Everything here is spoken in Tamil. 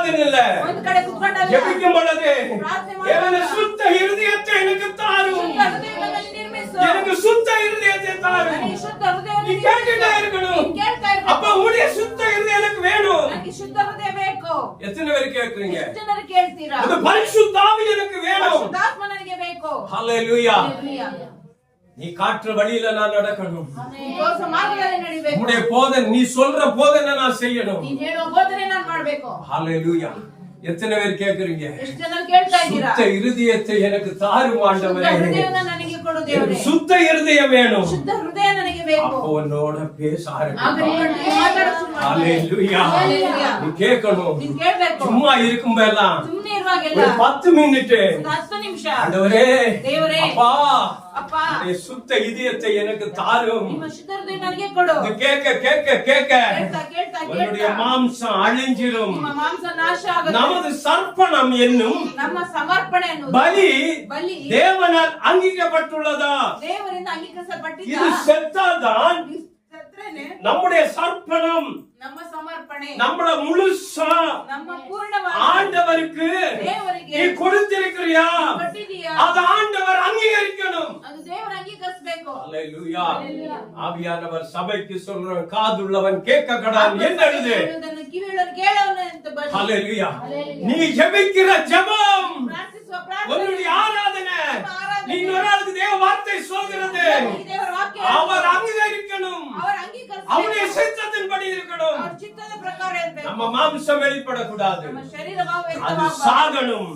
உட்கார்ந்திருந்தல ஜெபிக்கும் பொழுது தேவனே சுத்த இருதயத்தை எனக்கு தாரும், எனக்கு சுத்த இருதயத்தை தாரும். நீ கேட்டுட்டே இருக்கணும். அப்ப உடைய சுத்த இருதயம் எனக்கு வேணும். எத்தனை பேர் கேக்குறீங்க? அந்த பரிசுத்த ஆவி எனக்கு வேணும். ஹல்லேலூயா. நீ காற்று வழியில நான் நடக்கணும். உன்னுடைய போதனை, நீ சொல்ற போதனை நான் செய்யணும். ஹல்லேலூயா. எத்தனை பேர் கேக்குறீங்க? சுத்த இருதயத்தை எனக்கு தாரும் ஆண்டவரே. சுத்த இருதயம் வேணும். அப்போ உன்னோட பேச ஆரம்பிக்கணும். ஹல்லேலூயா. நீ கேட்கணும். சும்மா இருக்கும் போதெல்லாம் ஒரு 10 மினிட் ஆண்டவரே அப்பா சுத்த இதயத்தை எனக்கு தாரும். கேட்க கேட்க கேட்க உன்னுடைய மாம்சம் அழிஞ்சிரும். நமது சர்ப்பணம் என்னும் பலி தேவனால் அங்கீகப்பட்டுள்ளதா? இது செத்தாதான் நம்முடைய சர்ப்பணம், நம்மள முழுசா ஆண்டவருக்கு நீ கொடுத்திருக்கிறியா? அது ஆண்டவர் அங்கீகரிக்கணும். அல்லேலூயா. ஆவியானவர் சபைக்கு சொல்றோம், காதுள்ளவன் கேட்க கடான் என்றது. அல்லேலூயா. நீ ஜெபிக்கிற ஜெபம், உன்னுடைய ஆராதனை, நீ ஒரு ஆளுக்கு தேவ வார்த்தை சொல்கிறது, அவர் அங்கீகரிக்கணும். அவருடைய சித்தத்தின்படி இருக்கணும். நம்ம மாம்சம் வெளிப்படக்கூடாது, அது சாகணும்.